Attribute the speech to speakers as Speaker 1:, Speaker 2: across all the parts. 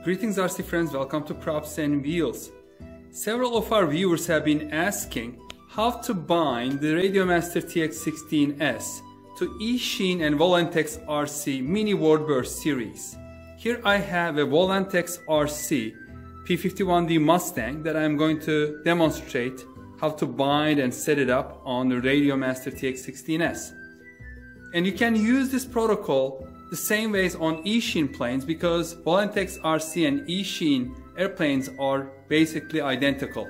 Speaker 1: Greetings RC friends, welcome to Props and Wheels. Several of our viewers have been asking how to bind the RadioMaster TX16S to Eachine and Volantex RC Mini Warbirds series. Here I have a Volantex RC P51D Mustang that I'm going to demonstrate how to bind and set it up on the RadioMaster TX16S. And you can use this protocol the same ways on Eachine planes because Volantex RC and Eachine airplanes are basically identical.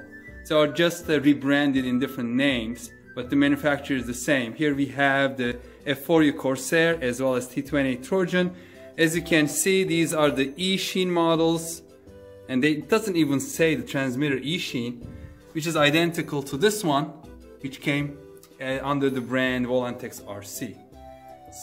Speaker 1: They are just rebranded in different names, but the manufacturer is the same. Here we have the F4U Corsair as well as T28 Trojan. As you can see, these are the Eachine models, and it doesn't even say the transmitter Eachine, which is identical to this one, which came under the brand Volantex RC.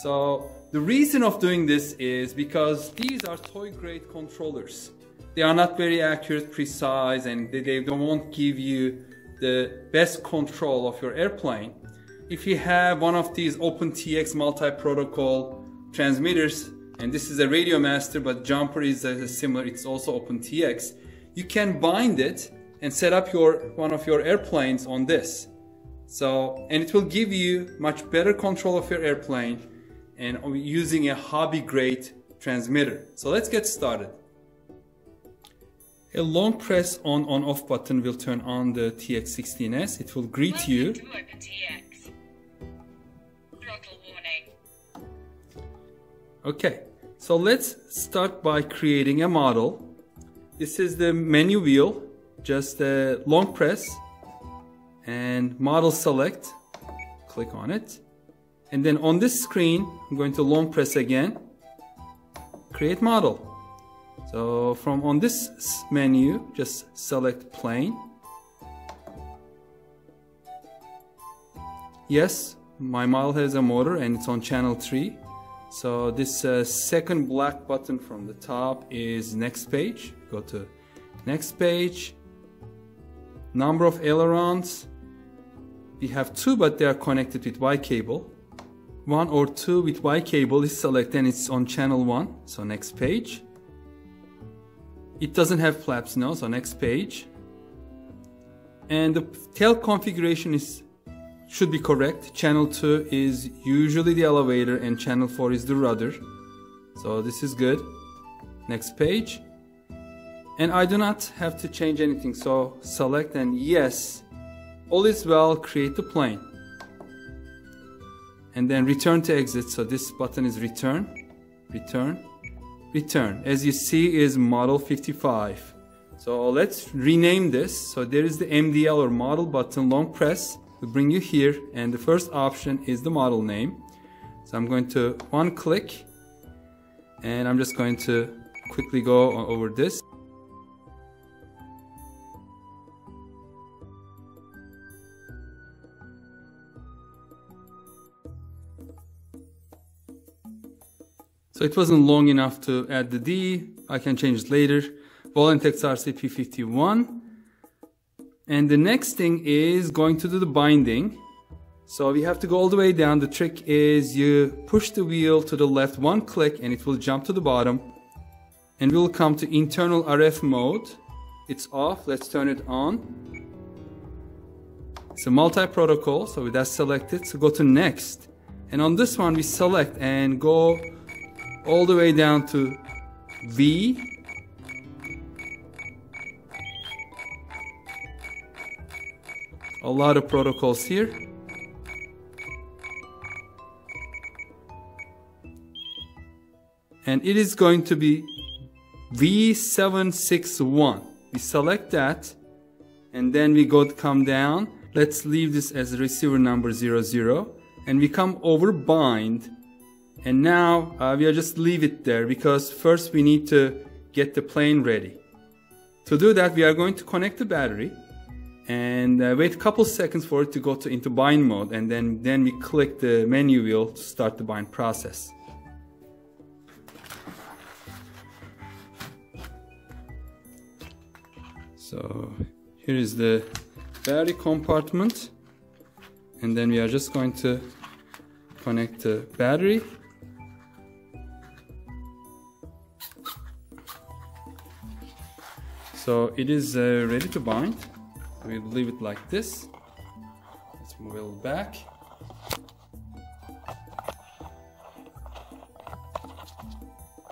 Speaker 1: So the reason of doing this is because these are toy grade controllers. They are not very accurate, precise, and they won't give you the best control of your airplane. If you have one of these OpenTX multi-protocol transmitters, and this is a RadioMaster, but jumper is similar, it's also OpenTX, you can bind it and set up one of your airplanes on this. And it will give you much better control of your airplane and using a hobby grade transmitter. So let's get started. A long press on off button will turn on the TX16S. It will greet you. Okay, so let's start by creating a model. This is the menu wheel, just a long press and model select, click on it. And then on this screen, I'm going to long press again, create model. So from on this menu, just select plane. Yes, my model has a motor and it's on channel 3. So this second black button from the top is next page. Go to next page. Number of ailerons. We have 2, but they are connected with Y cable. 1 or 2 with Y cable is selected and it's on channel 1. So next page. It doesn't have flaps now, so next page. And the tail configuration should be correct. Channel 2 is usually the elevator and channel 4 is the rudder. So this is good. Next page. And I do not have to change anything, so select and yes, all is well, create the plane. And then return to exit, so this button is return, return, return. As you see is model 55. So let's rename this. So there is the MDL or model button, long press will bring you here, and the first option is the model name. So I'm going to one click, and I'm just going to quickly go over this. So it wasn't long enough to add the D. I can change it later. Volantex RC P51. And the next thing is going to do the binding. So we have to go all the way down. The trick is you push the wheel to the left, one click, and it will jump to the bottom. And we'll come to internal RF mode. It's off. Let's turn it on. It's a multi-protocol, so that's selected. So go to next. And on this one, we select and go all the way down to V. A lot of protocols here. And it is going to be V761. We select that and then we come down. Let's leave this as receiver number 00 and we come over bind. And now we'll just leave it there because first we need to get the plane ready. To do that, we are going to connect the battery and wait a couple seconds for it to go into bind mode, and then we click the menu wheel to start the bind process. So here is the battery compartment, and then we are just going to connect the battery. So it is ready to bind. We'll leave it like this. Let's move a little back.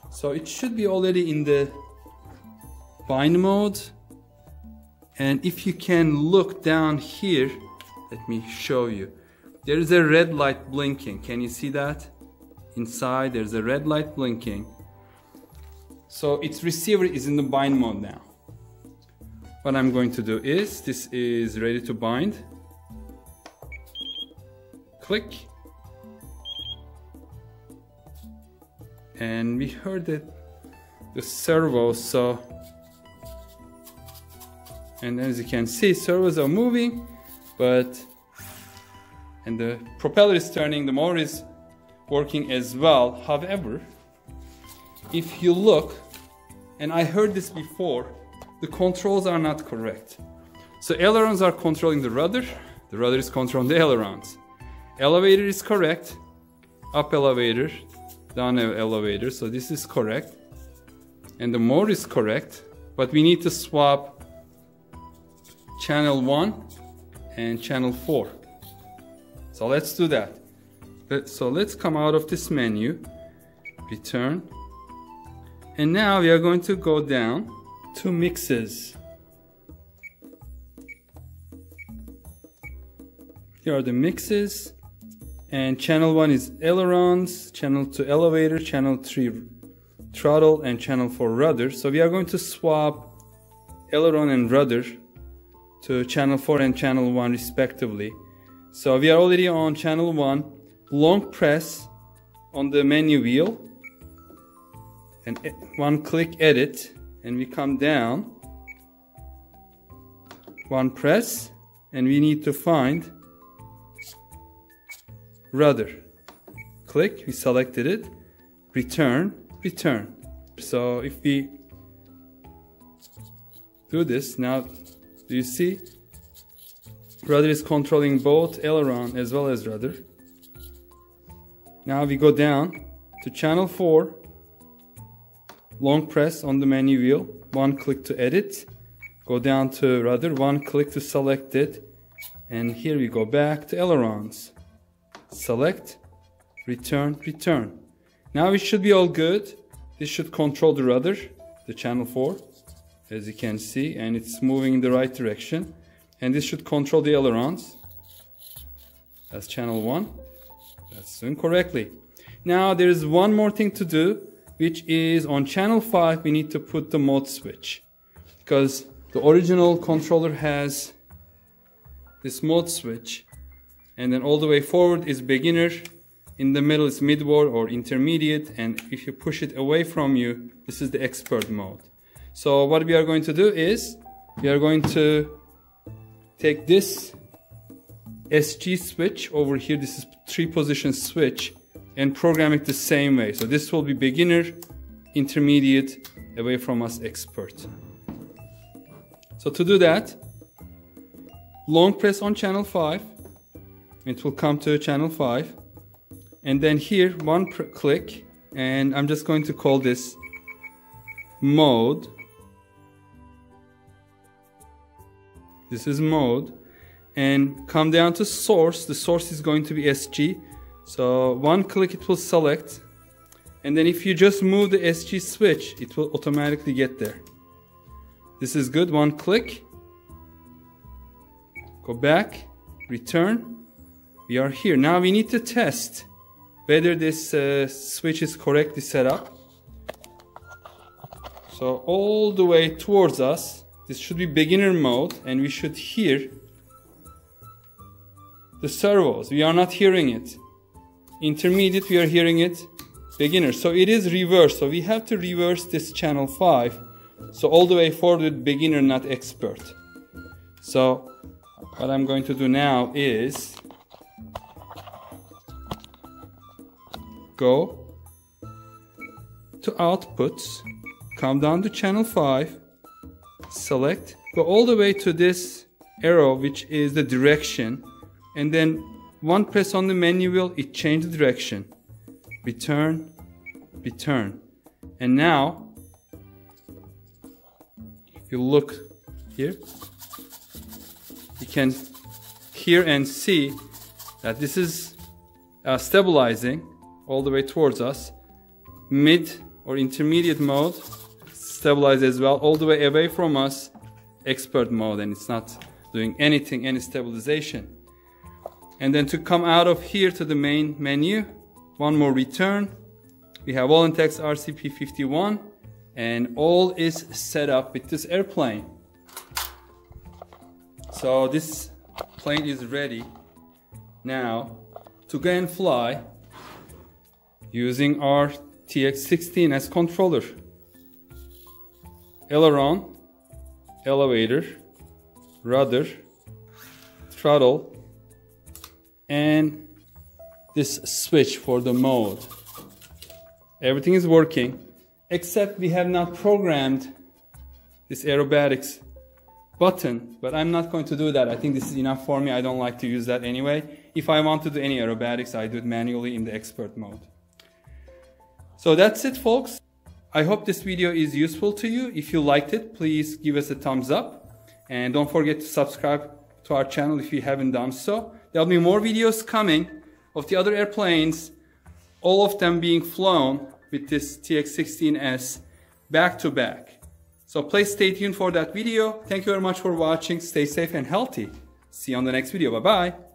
Speaker 1: So it should be already in the bind mode. And if you can look down here, let me show you. There is a red light blinking. Can you see that? Inside there's a red light blinking. So its receiver is in the bind mode now. What I'm going to do is, this is ready to bind. Click. And we heard that the servo, so, and as you can see, servos are moving, and the propeller is turning, the motor is working as well. However, if you look, and I heard this before, the controls are not correct. So ailerons are controlling the rudder is controlling the ailerons. Elevator is correct, up elevator, down elevator, so this is correct. And the motor is correct, but we need to swap channel 1 and channel 4. So let's do that. So let's come out of this menu, return, and now we are going to go down to mixes. Here are the mixes, and channel 1 is ailerons, channel 2 elevator, channel 3 throttle, and channel 4 rudder. So we are going to swap aileron and rudder to channel 4 and channel 1 respectively. So we are already on channel 1. Long press on the menu wheel and one click edit, and we come down, one press, and we need to find rudder. Click, we selected it, return. So if we do this, now do you see rudder is controlling both aileron as well as rudder. Now we go down to channel 4, long press on the menu wheel, one click to edit, go down to rudder, one click to select it, and here we go back to ailerons. Select, return. Now it should be all good. This should control the rudder, the channel 4, as you can see, and it's moving in the right direction. And this should control the ailerons. That's channel 1. That's doing correctly. Now there is one more thing to do, which is on channel 5 we need to put the mode switch, because the original controller has this mode switch, and then all the way forward is beginner, in the middle is mid-war or intermediate, and if you push it away from you, this is the expert mode. So what we are going to do is, we are going to take this SG switch over here, this is 3-position switch, and program it the same way. So this will be beginner, intermediate, away from us expert. So to do that, long press on channel 5, it will come to channel 5, and then here one click, and I'm just going to call this mode. This is mode, and come down to source. The source is going to be SG, so one click it will select, and then if you just move the SG switch, it will automatically get there. This is good. One click, go back, return. We are here. Now we need to test whether this switch is correctly set up. So all the way towards us, this should be beginner mode, and we should hear the servos. We are not hearing it. Intermediate, we are hearing it. Beginner. So it is reverse. So we have to reverse this channel 5. So all the way forward with beginner, not expert. So what I'm going to do now is go to outputs, come down to channel 5, select, go all the way to this arrow, which is the direction, and then one press on the menu wheel, it changed the direction. Return. And now, if you look here, you can hear and see that this is stabilizing all the way towards us. Mid or intermediate mode, stabilize as well, all the way away from us, expert mode, and it's not doing anything, any stabilization. And then to come out of here to the main menu, one more return. We have Volantex RCP51, and all is set up with this airplane. So this plane is ready now to go and fly using our TX16S controller. Aileron, elevator, rudder, throttle, and this switch for the mode. Everything is working, except we have not programmed this aerobatics button, but I'm not going to do that. I think this is enough for me. I don't like to use that anyway. If I want to do any aerobatics, I do it manually in the expert mode. So that's it, folks. I hope this video is useful to you. If you liked it, please give us a thumbs up. And don't forget to subscribe to our channel if you haven't done so. There'll be more videos coming of the other airplanes, all of them being flown with this TX16S back to back. So please stay tuned for that video. Thank you very much for watching. Stay safe and healthy. See you on the next video. Bye-bye.